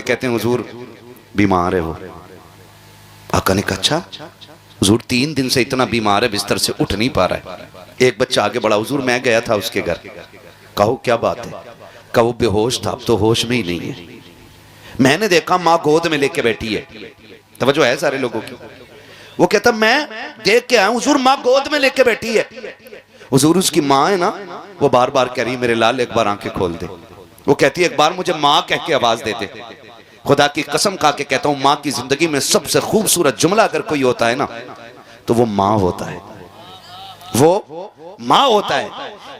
कहते हैं हुजूर बीमार है वो। आका ने कहा अच्छा हुजूर 3 दिन से इतना बीमार है, बिस्तर से उठ नहीं पा रहा है। एक बच्चा आगे बढ़ा, हुजूर मैं गया था उसके घर। कहो क्या बात है? कहा वो बेहोश था, अब तो होश में ही नहीं है। मैंने देखा माँ गोद में लेके बैठी है। तवज्जो है सारे लोगों की। वो कहता मैं देख के आया हुजूर माँ गोद में लेके बैठी है। हुजूर उसकी माँ है ना, वो बार बार कह रही मेरे लाल एक बार आंखें खोल दे। वो कहती है एक बार मुझे माँ कह के आवाज दे दे। खुदा की कसम खा के कहता हूं माँ की जिंदगी में सबसे खूबसूरत जुमला अगर कोई होता है ना तो वो माँ होता है, वो माँ होता है।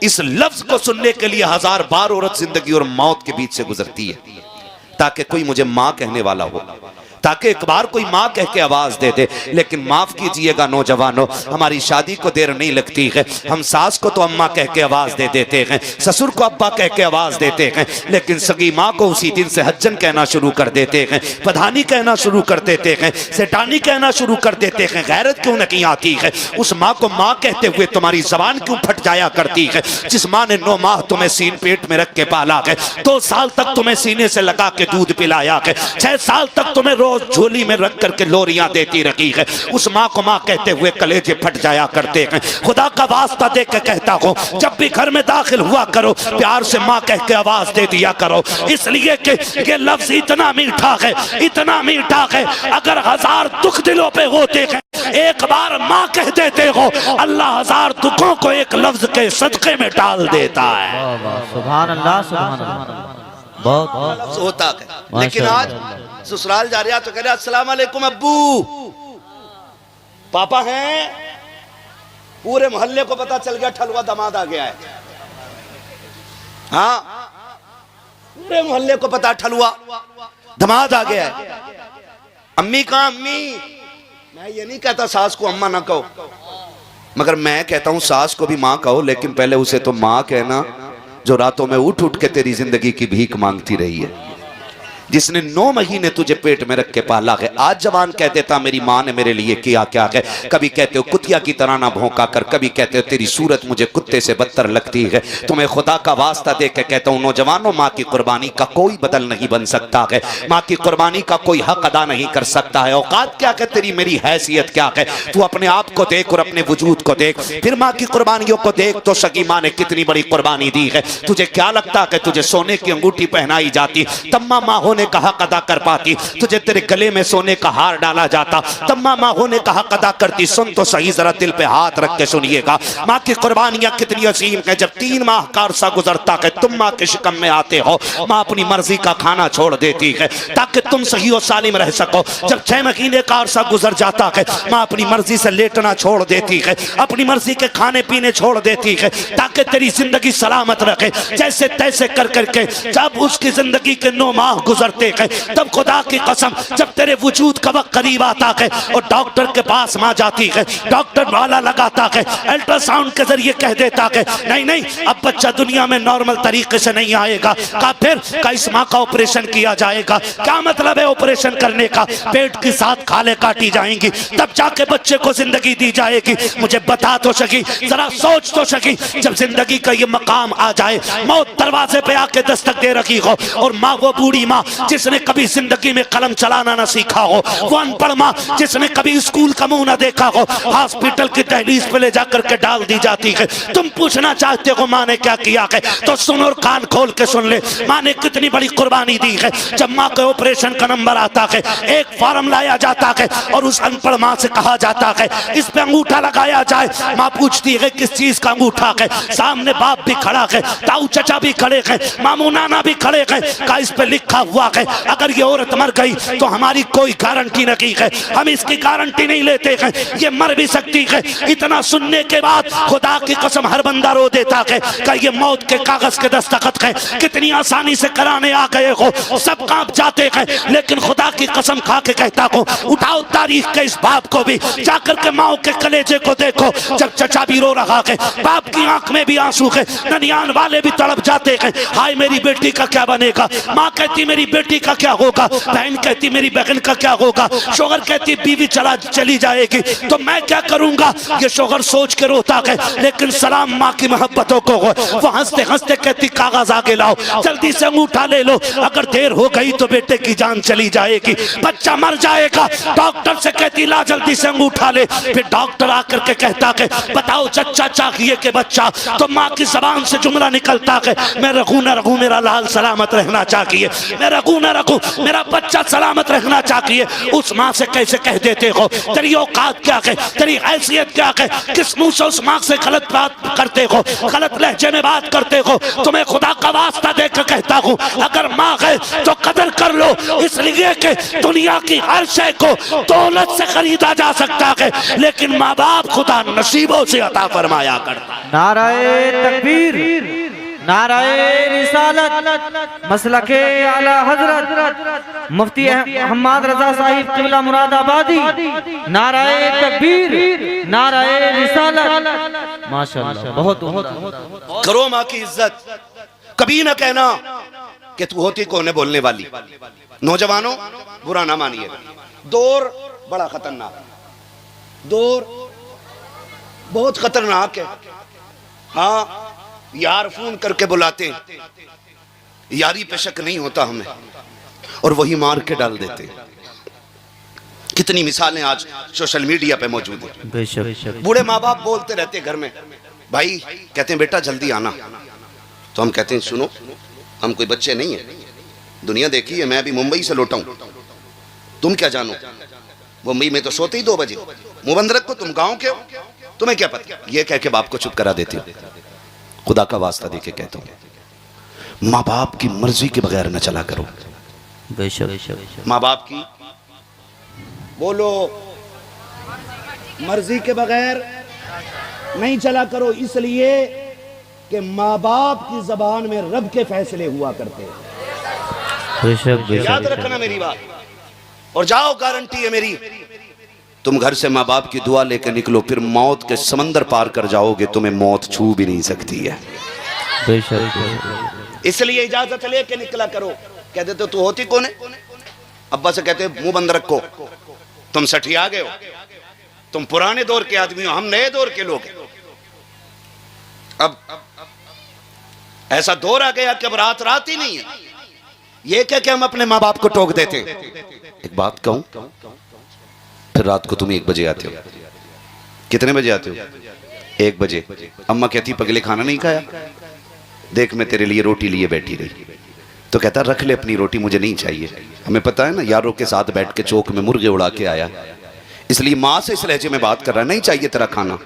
इस लफ्ज को सुनने के लिए 1000 बार औरत जिंदगी और मौत के बीच से गुजरती है ताकि कोई मुझे माँ कहने वाला हो, ताकि एक बार कोई माँ कह के आवाज दे दे। लेकिन माफ कीजिएगा नौजवानों, हमारी शादी को देर नहीं लगती है। हम सास को तो अम्मा कह के आवाज दे देते हैं, ससुर को अब्बा कह के आवाज देते हैं, लेकिन सगी माँ को उसी दिन से हज्जन कहना शुरू कर देते हैं, पधानी कहना शुरू कर देते हैं, सेठानी कहना शुरू कर देते हैं। गैरत क्यों नहीं आती है? उस माँ को माँ कहते हुए तुम्हारी जबान क्यों फट जाया करती है? जिस माँ ने 9 माह तुम्हें सीन पेट में रख के पाला है, 2 साल तक तुम्हें सीने से लगा के दूध पिलाया है, 6 साल तक तुम्हें झोली में रख करके लोरियां देती रही है, उस माँ को माँ कहते हुए कलेजे फट जाया करते हैं। खुदा का वास्ता दे के कहता हूँ जब भी घर में दाखिल हुआ करो प्यार से माँ कह के आवाज दे दिया करो, इसलिए कि ये लफ्ज इतना मीठा है, इतना मीठा है। अगर 1000 दुख दिलों पे होते हैं एक बार माँ कह देते हो, अल्लाह 1000 दुखों को एक लफ्ज के सदके में डाल देता है। सुभान अल्लाह, सुभान अल्लाह। बहुत होता है। लेकिन आज ससुराल जा रहा तो कह रहा अस्सलाम वालेकुम अब्बू, पापा हैं। पूरे मोहल्ले को पता चल गया ठलुआ दामाद आ गया है। हाँ पूरे मोहल्ले को पता ठलुआ दामाद आ गया है। अम्मी कहाँ? अम्मी मैं ये नहीं कहता सास को अम्मा ना कहो, मगर मैं कहता हूं सास को भी माँ कहो, लेकिन पहले उसे तो माँ कहना जो रातों में उठ उठ के तेरी जिंदगी की भीख मांगती रही है, जिसने 9 महीने तुझे पेट में रख के पाला है। आज जवान कह देता मेरी माँ ने मेरे लिए किया क्या है। कभी कहते हो कुतिया की तरह ना भौंका कर, कभी कहते हो तेरी सूरत मुझे कुत्ते से बदतर लगती है। तुम्हें खुदा का वास्ता दे के कहता हूँ नौजवानों, माँ की कुर्बानी का कोई बदल नहीं बन सकता है, माँ की कुर्बानी का कोई हक अदा नहीं कर सकता है। औकात क्या है तेरी, मेरी हैसियत क्या है? तू अपने आप को देख और अपने वजूद को देख, फिर माँ की कुर्बानियों को देख तो सगी माँ ने कितनी बड़ी कुर्बानी दी है। तुझे क्या लगता है तुझे सोने की अंगूठी पहनाई जाती तम्मा माँ होने का हक अदा कर पाती? तुझे तेरे गले में सोने का हार डाला जाता तब माँ होने का हक अदा करती? सुन तो सही, जरा दिल पे हाथ रख के सुनिएगा, माँ की कुर्बानियां कितनी अजीम है। जब 3 माह का अरसा गुजरता है तुम माँ के शिकम में आते हो, माँ अपनी मर्जी का खाना छोड़ देती है ताकि तुम सही और सालिम रह सको। जब 6 महीने का अरसा गुजर जाता है माँ अपनी मर्जी से लेटना छोड़ देती है, अपनी मर्जी के खाने पीने छोड़ देती है ताकि तेरी जिंदगी सलामत रखे। जैसे तैसे कर करके जब उसकी जिंदगी के 9 माह गुजरते हैं तब खुदा की कसम जब तेरे वजूद का वक्त करीब आता है और डॉक्टर के पास माँ जाती है, डॉक्टर वाला लगाता है, अल्ट्रासाउंड के जरिए कह देता है नहीं नहीं अब बच्चा दुनिया में नॉर्मल तरीके से नहीं आएगा। का फिर का इस माँ का ऑपरेशन किया जाएगा। क्या मतलब है ऑपरेशन करने का? पेट की 7 खाले काटी जाएंगी तब जाके बच्चे को जिंदगी दी जाएगी। मुझे बता तो सकी, जरा सोच तो सकी, जब जिंदगी का ये मकाम आ जाए, मौत दरवाजे पे आके दस्तक दे रखी हो और माँ वो बूढ़ी माँ जिसने कभी जिंदगी में कलम चलाना ना सीखा हो, वो अनपढ़ माँ जिसने कभी स्कूल का मुंह ना देखा हो, हॉस्पिटल की दहलीज पे ले जाकर के डाल दी जाती है। तुम पूछना चाहते हो माँ ने क्या किया है तो सुन और कान खोल के सुन ले, माँ ने कितनी बड़ी कुर्बानी दी है। जब माँ के ऑपरेशन का नंबर आता है एक फॉर्म लाया जाता है और उस अनपढ़ माँ से कहा जाता है इस पे अंगूठा लगाया जाए। माँ पूछती है किस चीज का अंगूठा है? सामने बाप भी खड़ा है, ताऊ चचा भी खड़े हैं, मामू नाना भी खड़े हैं, का इस पे लिखा हुआ है अगर ये औरत मर गई तो हमारी कोई गारंटी नहीं है, हम इसकी गारंटी नहीं लेते हैं, ये मर भी सकती है। इतना सुनने के बाद खुदा की कसम हर बंदा रो देता है कि ये मौत के कागज के दस्तखत हैं, कितनी आसानी से कराने आ गए हो, सब कांप जाते हैं। लेकिन खुदा की कसम खा के कहता हूँ उठाओ तारीख के इस बाप को भी, जाकर के माओ के कलेजे को देखो। जब चचा भी रो रहा है, बाप की आंख में भी आंसू है, ननियान वाले भी तड़प जाते हैं, हाय मेरी बेटी का क्या बनेगा। माँ कहती मेरी बेटी का क्या होगा, बहन कहती मेरी बहन का क्या होगा, शोहर कहती बीवी चली जाएगी, तो मैं क्या करूंगा। ये शोहर सोच के रोता है, लेकिन सलाम माँ की मोहब्बतों को। वो हंसते हंसते कहती कागज आगे लाओ, जल्दी से अंगूठा ले लो, अगर देर हो गई तो बेटे की जान चली जाएगी, बच्चा मर जाएगा। डॉक्टर से कहती ला जल्दी से अंगूठा ले। फिर डॉक्टर आकर के कहता है बताओ चच्चा चाहिए कि बच्चा? तो माँ की जबान से जुमला निकलता है मैं रखूं न रखूं, मेरा लाल सलामत रहना चाहिए, मैं रखूं न रखूं, मेरा बच्चा सलामत रहना चाहिए। उस माँ से कैसे कह देते हो? तेरी औकात क्या है, तेरी हैसियत क्या है? किस मुंह से उस माँ से गलत बात करते हो, गलत लहजे में बात करते हो? तुम्हें खुदा का वास्ता देकर कहता हूँ, अगर माँ है तो कदर कर लो, इसलिए कि दुनिया की हर शय को दौलत से खरीदा जा सकता है, लेकिन माँ बाप खुदा नसीबों से अता फरमाया करता है। नाराए तकबीर, नाराए रिसालत, मसलके आला हजरत मुफ्ती हम्माद रजा साहिब किबला मुरादाबादी। नाराए तकबीर, नाराए रिसालत, माशाअल्लाह। बहुत करो माँ की इज्जत, कभी ना कहना कि तू होती कौन है बोलने वाली। नौजवानों बुरा ना मानिए, दौर बड़ा खतरनाक, दौर बहुत खतरनाक है। हाँ, यार फोन करके बुलाते हैं, यारी पे शक नहीं होता हमें, और वही मार के डाल देते। कितनी मिसालें आज सोशल मीडिया पे मौजूद है। बेशक बूढ़े माँ बाप बोलते रहते घर में, भाई कहते हैं बेटा जल्दी आना, तो हम कहते हैं सुनो हम कोई बच्चे नहीं है, दुनिया देखी है, मैं अभी मुंबई से लौटा हूं, तुम क्या जानो, मुंबई में तो सोते ही 2 बजे, मुंह बंद रखो, तुम गांव के हो, तुम्हें क्या पता। ये कह के बाप को चुप करा देती हो। खुदा का वास्ता देके कहता हूं, माँ बाप की मर्जी के बगैर न चला करो। बेशक माँ बाप की बोलो मर्जी के बगैर नहीं चला करो, इसलिए कि माँ बाप की जबान में रब के फैसले हुआ करते हैं। याद रखना मेरी बात, और जाओ गारंटी है मेरी, तुम घर से माँ बाप की दुआ लेकर निकलो, फिर मौत के समंदर पार कर जाओगे, तुम्हें मौत छू भी नहीं सकती है। इसलिए इजाजत लेके निकला करो। कह देते तू होती कौन है, अब्बा से कहते मुंह बंद रखो, तुम सठिया गए हो, तुम पुराने दौर के आदमी हो, हम नए दौर के लोग हैं। अब ऐसा दौर आ गया कि अब रात रात ही नहीं है। ये क्या कि हम अपने माँ बाप को टोक देते। एक बात कहूं, फिर रात को तुम 1 बजे आते हो। कितने बजे आते हो? 1 बजे। अम्मा कहती पगले खाना नहीं खाया, देख मैं तेरे लिए रोटी लिए बैठी रही। तो कहता रख ले अपनी रोटी, मुझे नहीं चाहिए। हमें पता है ना, यारों के साथ बैठ के चौक में मुर्गे उड़ा के आया, इसलिए माँ से इस लहजे में बात कर रहा है, नहीं चाहिए तेरा खाना,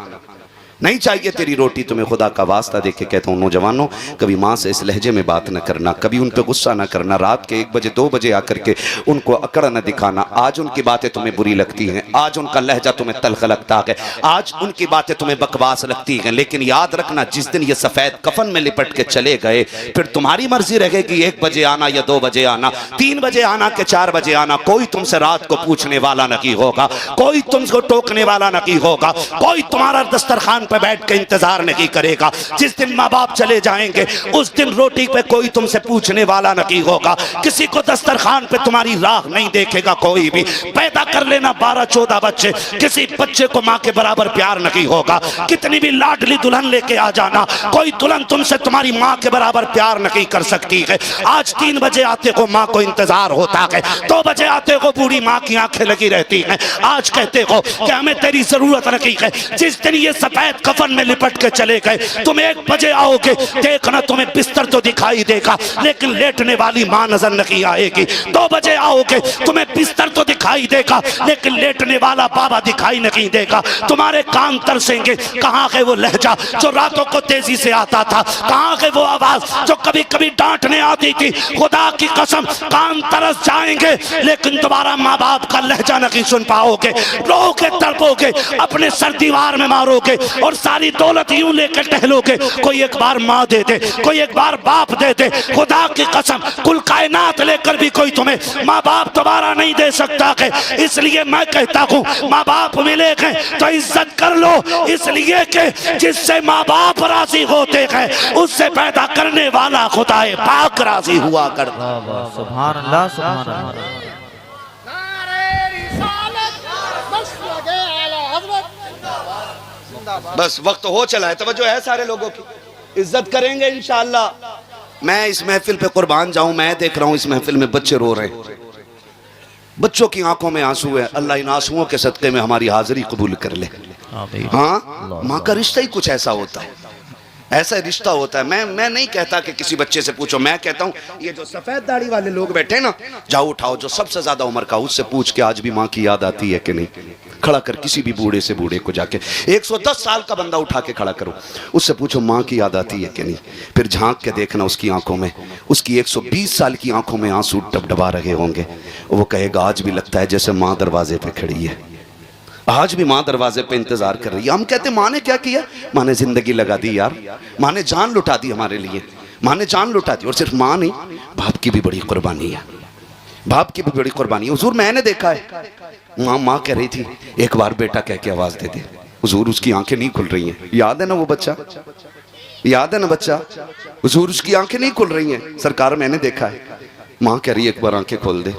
नहीं चाहिए तेरी रोटी। तुम्हें खुदा का वास्ता देके कहता हूँ नौजवानों, कभी माँ से इस लहजे में बात न करना, कभी उन पे गुस्सा न करना, रात के 1 बजे 2 बजे आकर के उनको अकड़ न दिखाना। आज उनकी बातें तुम्हें बुरी लगती हैं, आज उनका लहजा तुम्हें तल्ख लगता है, आज उनकी बातें तुम्हें बकवास लगती हैं, लेकिन याद रखना जिस दिन ये सफेद कफन में लिपट के चले गए, फिर तुम्हारी मर्जी रहेगी 1 बजे आना या 2 बजे आना, 3 बजे आना कि 4 बजे आना। कोई तुमसे रात को पूछने वाला नहीं होगा, कोई तुमको टोकने वाला नहीं होगा, कोई तुम्हारा दस्तरखान पे बैठ के इंतजार नहीं करेगा। जिस दिन माँ बाप चले जाएंगे उस दिन रोटी पे कोई तुमसे पूछने वाला नहीं होगा, किसी को दस्तरखान पे तुम्हारी राह नहीं देखेगा कोई भी। पैदा कर लेना 12-14 बच्चे, किसी बच्चे को माँ के बराबर प्यार नहीं होगा। कितनी भी लाडली दुल्हन लेके आ जाना, कोई दुल्हन तुमसे तुम्हारी माँ के बराबर प्यार नहीं कर सकती है। आज 3 बजे आते हो माँ को इंतजार होता है, 2 बजे आते हो बूढ़ी माँ की आंखें लगी रहती हैं। आज कहते हो कि हमें तेरी जरूरत नहीं है। जिस दिन ये सफेद कफन में लिपट के चले गए, तुम 1 बजे आओगे, देखना तुम्हें बिस्तर तो दिखाई देगा लेकिन लेटने वाली मां नजर नहीं आएगी। 2 बजे आओगे, तुम्हें बिस्तर तो दिखाई देगा लेकिन लेटने वाला बाबा दिखाई नहीं देगा। तुम्हारे कान तरसेंगे, कहाँ है वो लहजा जो रातों को तेजी से आता था, कहाँ है वो आवाज जो कभी कभी डांटने आती थी। खुदा की कसम कान तरस जाएंगे लेकिन तुम्हारा माँ बाप का लहजा नहीं सुन पाओगे। रोगे, तड़पोगे, अपने सर दीवार में मारोगे और सारी दौलत यूं लेकर टहलोगे। कोई एक बार माँ दे दे, कोई एक बार बाप दे दे। खुदा की कसम कुल कायनात लेकर भी कोई तुम्हें माँ बाप दोबारा नहीं दे सकता है। इसलिए मैं कहता हूँ माँ बाप मिले हैं तो इज्जत कर लो, इसलिए कि जिससे माँ बाप राजी होते हैं उससे पैदा करने वाला खुदा पाक राजी हुआ करता। सुभान अल्लाह, सुभान अल्लाह। बस वक्त हो चला है, तवज्जो है सारे लोगों की, इज्जत करेंगे इंशाअल्लाह। मैं इस महफिल पे कुर्बान जाऊं, मैं देख रहा हूं इस महफिल में बच्चे रो रहे हैं, बच्चों की आंखों में आंसू है। अल्लाह इन आंसुओं के सदक़े में हमारी हाजिरी कबूल कर ले। हाँ, माँ का रिश्ता ही कुछ ऐसा होता है, ऐसा रिश्ता होता है। मैं नहीं कहता कि किसी बच्चे से पूछो, मैं कहता हूँ ये जो सफेद दाढ़ी वाले लोग बैठे ना, जाओ उठाओ जो सबसे ज्यादा उम्र का, उससे पूछ के आज भी माँ की याद आती है कि नहीं। खड़ा कर किसी भी बूढ़े से बूढ़े को जाके, 110 साल का बंदा उठा के खड़ा करो, उससे पूछो माँ की याद आती है कि नहीं। फिर झांक के देखना उसकी आंखों में, उसकी 120 साल की आंखों में आंसू डबडबा रहे होंगे। वो कहेगा आज भी लगता है जैसे माँ दरवाजे पे खड़ी है, आज भी माँ दरवाजे पे इंतजार कर रही है। हम कहते माँ ने क्या किया? माँ ने जिंदगी लगा दी यार, माँ ने जान लुटा दी हमारे लिए, माँ ने जान लुटा दी। और सिर्फ माँ नहीं, बाप की भी बड़ी कुर्बानी है, बाप की भी बड़ी कुर्बानी है। हुजूर मैंने देखा है, माँ कह रही थी एक बार बेटा कह के आवाज दे दे, हुजूर उसकी आंखें नहीं खुल रही हैं। याद है ना वो बच्चा, याद है ना बच्चा, हुजूर उसकी आंखें नहीं खुल रही हैं। सरकार मैंने देखा है, माँ कह रही है एक बार आंखें खोल दे।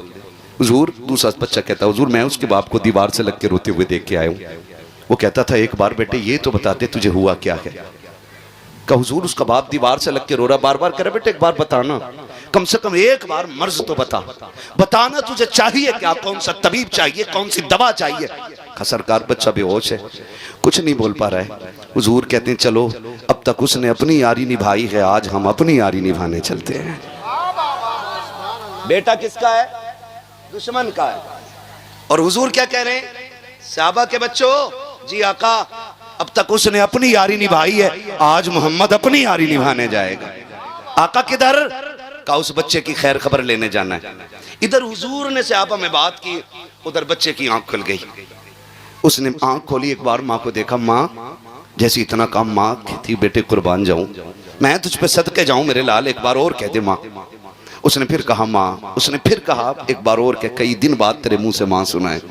हुजूर, दूसरा बच्चा कहता हुजूर मैं उसके बाप को दीवार से लग के रोते हुए देख के आया हूँ। वो कहता था एक बार बेटे ये तो बता दे तुझे हुआ क्या है। कहा हुजूर उसका बाप दीवार से लग के रो रहा, बार बार कह रहा बेटे एक बार बताना, कम से कम एक बार मर्ज तो बता, बताना तुझे चाहिए क्या, कौन सा तबीब चाहिए, कौन सी दवा चाहिए। कहा सरकार बच्चा बेहोश है, कुछ नहीं बोल पा रहा है। हुजूर कहते हैं चलो अब तक उसने अपनी यारी निभाई है, आज हम अपनी यारी निभाने चलते हैं। बेटा किसका है? दुश्मन का है। और हुजूर क्या कह रहे हैं? सहाबा के बच्चों, जी आका अब तक उसने अपनी यारी निभाई है, आज मोहम्मद अपनी यारी निभाने जाएगा। आका किधर? का उस बच्चे की खैर खबर लेने जाना है। इधर हुजूर ने सहाबा में बात की, उधर बच्चे की आंख खुल गई। उसने आंख खोली, एक बार माँ को देखा, माँ जैसे इतना काम माँ थी, बेटे कुर्बान जाऊं मैं तुझ पे सदके जाऊं मेरे लाल, एक बार और कह दे माँ। उसने फिर कहा माँ, उसने फिर कहा एक बार और कह, कई दिन बाद तेरे मुंह से माँ सुना है।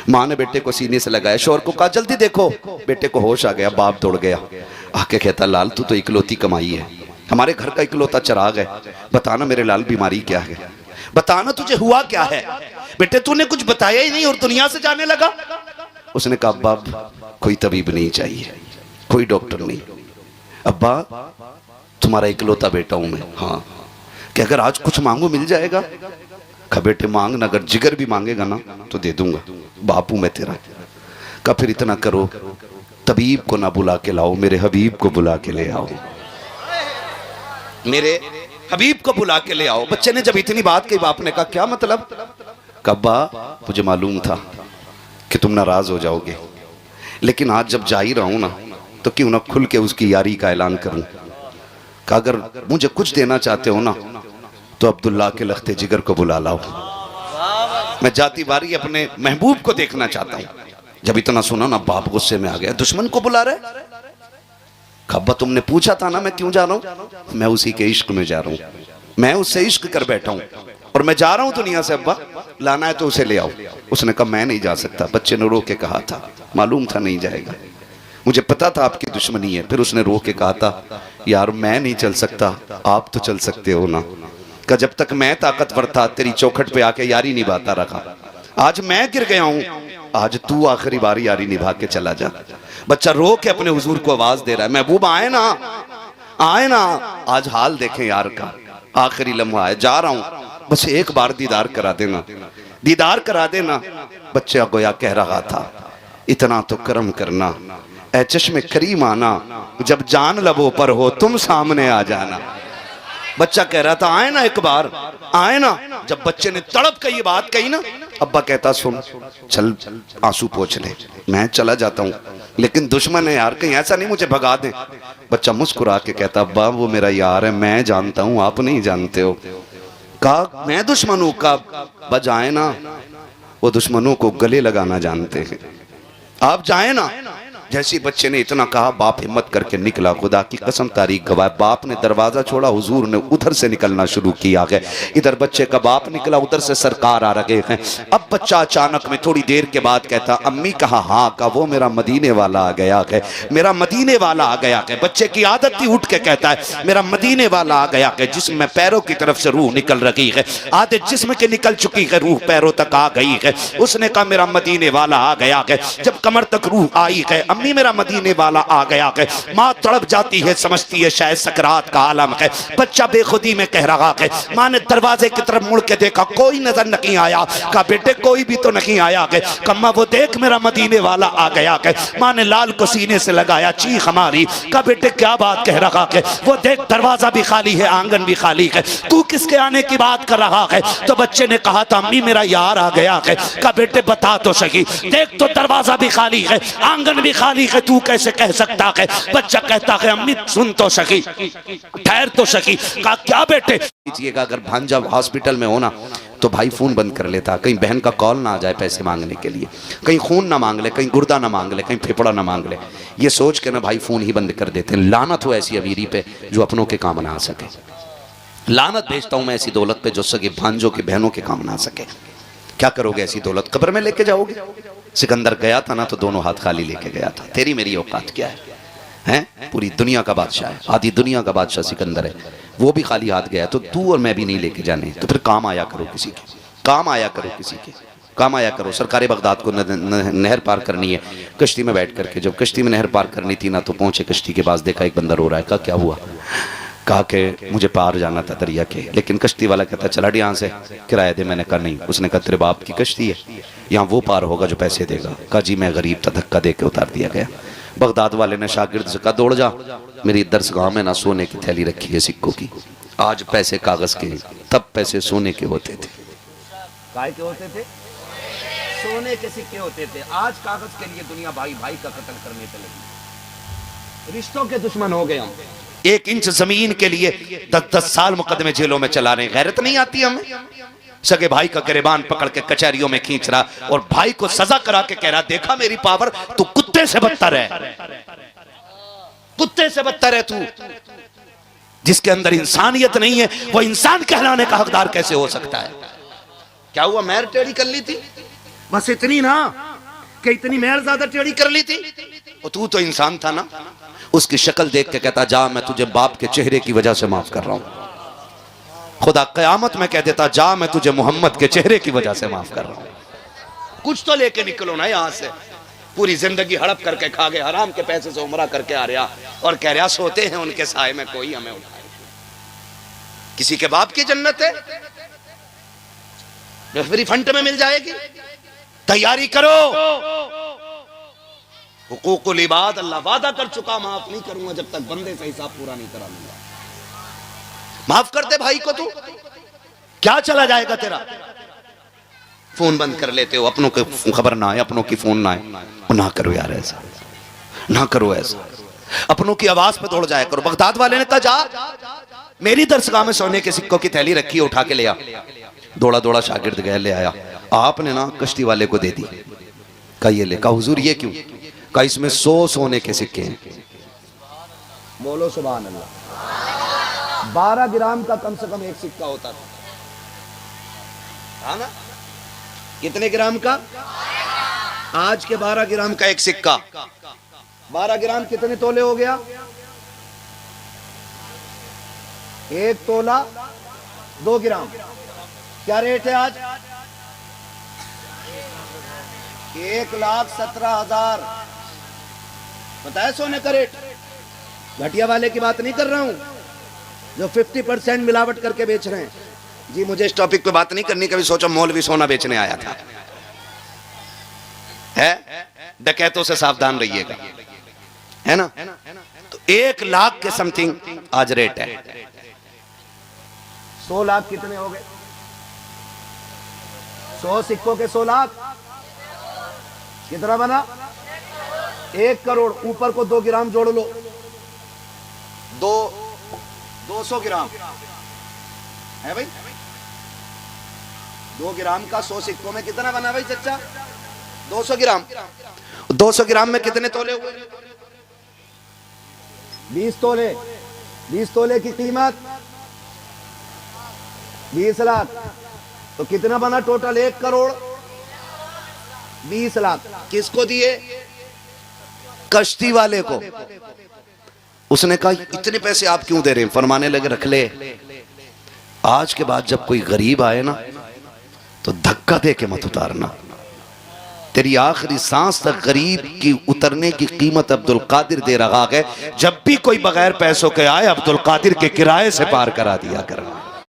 माँ ने बेटे को सीने से लगाया, शोर को कहा जल्दी देखो। बेटे को होश आ गया, बाप दौड़ गया, आके कहता लाल तू तो इकलौती कमाई है, हमारे घर का इकलौता चिराग है, बताना मेरे लाल बीमारी क्या है, बताना तुझे हुआ क्या है। बेटे तूने कुछ बताया ही नहीं और दुनिया से जाने लगा। उसने कहा बाप कोई तबीब नहीं चाहिए, कोई डॉक्टर नहीं, अब्बा तुम्हारा इकलौता बेटा हूं मैं। हाँ, कि अगर आज कुछ मांगो मिल जाएगा? कहा बेटे मांग ना, अगर जिगर भी मांगेगा ना तो दे दूंगा, बापू मैं तेरा। कहा फिर इतना करो, तबीब को ना बुला के लाओ, मेरे हबीब को बुला के ले आओ, मेरे हबीब को बुला के ले आओ। बच्चे ने जब इतनी बात कही, बाप ने कहा क्या मतलब? कब्बा मुझे मालूम था कि तुम नाराज हो जाओगे, लेकिन आज जब जा ही रहा हूं ना तो क्यों ना खुल के उसकी यारी का ऐलान करूं। कहा अगर मुझे कुछ देना चाहते हो ना तो अब्दुल्ला के लख्ते जिगर को बुला लाओ, मैं जाती बारी अपने महबूब को देखना चाहता हूं। जब इतना सुना ना बाप गुस्से में आ गया, दुश्मन को बुला रहे। खब्बा तुमने पूछा था ना मैं क्यों जा रहा हूं? मैं उसी के इश्क में जा रहा हूं, मैं उससे इश्क कर बैठा हूं और मैं जा रहा हूं दुनिया से। अब्बा लाना है तो उसे ले आओ। उसने कहा मैं नहीं जा सकता। बच्चे ने रो के कहा था, मालूम था नहीं जाएगा, मुझे पता था आपकी दुश्मनी है। फिर उसने रो के कहा था यार मैं नहीं चल सकता, आप तो चल सकते हो ना। का जब तक मैं ताकतवर था तेरी चौखट पे आके यारी निभाता रखा, आज मैं गिर गया हूं, आज तू आखिरी बार यारी निभा के चला जा। बच्चा रो के अपने हुजूर को आवाज दे रहा है, महबूब आए ना, आए ना, आज हाल देखें यार का, आखिरी लम्हा है, जा रहा हूं, बस एक बार दीदार करा देना, दीदार करा देना। बच्चा गोया कह रहा था इतना तो करम करना, ऐ चश्मे करीम आना, जब जान लबों पर हो तुम सामने आ जाना। बच्चा कह रहा था आए ना एक बार, आए ना। जब बच्चे ने तड़प के ये बात कही ना, अब्बा कहता सुन चल आंसू पोंछ ले, मैं चला जाता हूँ, लेकिन दुश्मन है यार, कहीं ऐसा नहीं मुझे भगा दे। बच्चा मुस्कुरा के कहता अब्बा वो मेरा यार है, मैं जानता हूँ आप नहीं जानते हो। कहा मैं दुश्मन हूँ? का बजाए ना, वो दुश्मनों को गले लगाना जानते हैं, आप जाए ना। जैसे बच्चे ने इतना कहा बाप हिम्मत करके निकला, खुदा की कसम तारीख गवाह, बाप ने दरवाजा छोड़ा, हुजूर ने उधर से निकलना शुरू किया है। इधर बच्चे का बाप निकला, उधर से सरकार आ रहे हैं। अब बच्चा अचानक में थोड़ी देर के बाद कहता अम्मी कहा हाँ, का वो मेरा मदीने वाला आ गया है, मेरा मदीने वाला आ गया है। बच्चे की आदत थी उठ के कहता है मेरा मदीने वाला आ गया है, जिसम में पैरों की तरफ से रूह निकल रही है, आधे जिस्म के निकल चुकी है, रूह पैरों तक आ गई है। उसने कहा मेरा मदीने वाला आ गया है। जब कमर तक रूह आई है, अम्मी मेरा मदीने वाला आ गया है। माँ तड़प जाती है, समझती है शायद सकरात का आलम है। बच्चा बेखुदी में कह रहा है। माँ ने दरवाजे की तरफ मुड़ के देखा, कोई नजर नहीं आया। कहा बेटे कोई भी तो नहीं आया है। कम्मा वो देख मेरा मदीने वाला आ गया है। माँ ने लाल को सीने से लगाया, चीख हमारी। कहा बेटे क्या बात कह रहा है? वो देख दरवाजा भी खाली है, आंगन भी खाली है, तू किसके आने की बात कर रहा है? तो बच्चे ने कहा था अम्मी मेरा यार आ गया है। कहा बेटे बता तो सही, देख तो दरवाजा भी खाली है, आंगन भी खाली है, तू कैसे कह सकता है? बच्चा कहता है अम्मी सुन तो सही, ठहर तो सही। कहा क्या बेटे? कीजिएगा अगर भांजा हॉस्पिटल में होना तो भाई फोन बंद कर लेता, कहीं बहन का कॉल ना आ जाए पैसे मांगने के लिए, कहीं खून ना मांग ले, कहीं गुर्दा ना मांग ले, कहीं फेफड़ा ना मांग ले। ये सोच के ना भाई फोन ही बंद कर देते हैं। लानत हो ऐसी अमीरी पे जो अपनों के काम ना आ सके। लानत भेजता हूं मैं ऐसी दौलत पे जो सगे भांजों के बहनों के काम ना आ सके। क्या करोगे ऐसी दौलत? कब्र में लेके जाओगे? सिकंदर गया था ना तो दोनों हाथ खाली लेके गया था। तेरी मेरी औकात क्या है? हैं? पूरी दुनिया का बादशाह है, आधी दुनिया का बादशाह सिकंदर है, वो भी खाली हाथ गया। तो तू और मैं भी नहीं लेके जाने, तो फिर काम आया करो किसी के, काम आया करो किसी के, काम आया करो। सरकारी बगदाद को नहर पार करनी है, कश्ती में बैठ करके जब कश्ती में नहर पार करनी थी ना तो पहुंचे कश्ती के पास, देखा एक बंदा रो रहा है। कहा क्या हुआ? कहा कि मुझे पार जाना था दरिया के, लेकिन कश्ती वाला कहता चला यहाँ से, किराया दे। मैंने कहा नहीं। उसने कहा तेरे बाप की कश्ती है, यहाँ वो पार होगा जो पैसे देगा। कहा जी मैं गरीब था, धक्का दे के उतार दिया गया। बगदाद वाले ने शागिर्द से कहा दौड़ जा, मेरी दरसगाह में ना सोने की थैली रखी है सिक्कों की। आज पैसे कागज के, तब पैसे सोने के होते थे। काय के होते थे? सोने के सिक्के होते थे। आज कागज के लिए दुनिया भाई भाई का कत्ल करने पे लगी, रिश्तों के दुश्मन हो गए हम। 1 इंच जमीन के लिए 10-10 साल मुकदमे जेलों में चला रहे। गैरत नहीं आती हमें? सगे भाई का गिरबान पकड़ के कचहरियों में खींच रहा और भाई को सजा करा के कह रहा देखा मेरी पावर, तू कुत्ते से बदतर है, कुत्ते से बदतर है तू। जिसके अंदर इंसानियत नहीं है वो इंसान कहलाने का हकदार कैसे हो सकता है? क्या हुआ? महर टेढ़ी कर ली थी, बस इतनी ना कि इतनी महर ज्यादा टेढ़ी कर ली थी। और तू तो इंसान था ना। उसकी शक्ल देख के कहता जा मैं तुझे बाप के चेहरे की वजह से माफ कर रहा हूं। खुदा कयामत में कह देता जा मैं तुझे मोहम्मद के चेहरे की वजह से माफ कर रहा हूं। कुछ तो लेके निकलो ना यहां से। पूरी जिंदगी हड़प करके खा गए, हराम के पैसे से उमरा करके आ रहा और कह रहा सोते हैं उनके साए में कोई हमें उठाए। किसी के बाप की जन्नत है, फ्री फंड में मिल जाएगी। तैयारी करो। हुकूकुल इबाद अल्लाह वादा कर चुका, माफ नहीं करूंगा जब तक बंदे से हिसाब पूरा नहीं करा लूंगा। माफ कर दे भाई को, तू क्या चला जाएगा तेरा? फोन बंद कर लेते हो, अपनों की खबर ना आए, अपनों की फोन ना आए। ना करो यार ऐसा, ना करो ऐसा। अपनों की आवाज पे दौड़ जाया करो। बगदाद वाले ने कहा जा मेरी दरसगाह में सोने के सिक्कों की थैली रखी है, उठा के ले आ। दौड़ा दौड़ा शागिर्द गया, ले आया। आपने ना कश्ती वाले को दे दी। कहा ये ले। कहा हुजूर ये क्यों? कहा इसमें 100 सोने के सिक्के हैं। बोलो सुभान अल्लाह। 12 ग्राम का कम से कम एक सिक्का होता था, हाँ ना? कितने ग्राम का? आज के 12 ग्राम का एक सिक्का। 12 ग्राम कितने तोले हो गया? 1 तोला 2 ग्राम। क्या रेट है आज? 1,17,000। पता है सोने का रेट? घटिया वाले की बात नहीं कर रहा हूं जो 50% मिलावट करके बेच रहे हैं। जी मुझे इस टॉपिक पे बात नहीं करनी, कभी सोचा मौलवी सोना बेचने आया था। है डकैतों से सावधान रहिएगा, है ना? तो 1 लाख के समथिंग आज रेट है। 100 लाख कितने हो गए? 100 सिक्कों के 100 लाख कितना बना? 1 करोड़। ऊपर को 2 ग्राम जोड़ लो, 200 ग्राम है भाई। 2 ग्राम का 100 सिक्कों में कितना बना भाई चचा? 200 ग्राम। 200 ग्राम में कितने तोले हुए? 20 तोले। 20 तोले की कीमत 20 लाख। तो कितना बना टोटल? 1 करोड़ 20 लाख। किसको दिए? कश्ती वाले को। उसने कहा इतने पैसे आप क्यों दे रहे हैं? फरमाने लगे रख ले, आज के बाद जब कोई गरीब आए ना तो धक्का दे के मत उतारना, तेरी आखिरी सांस तक गरीब की उतरने की कीमत अब्दुल कादिर दे रहा है। जब भी कोई बगैर पैसों के आए, अब्दुल कादिर के किराए से पार करा दिया कर।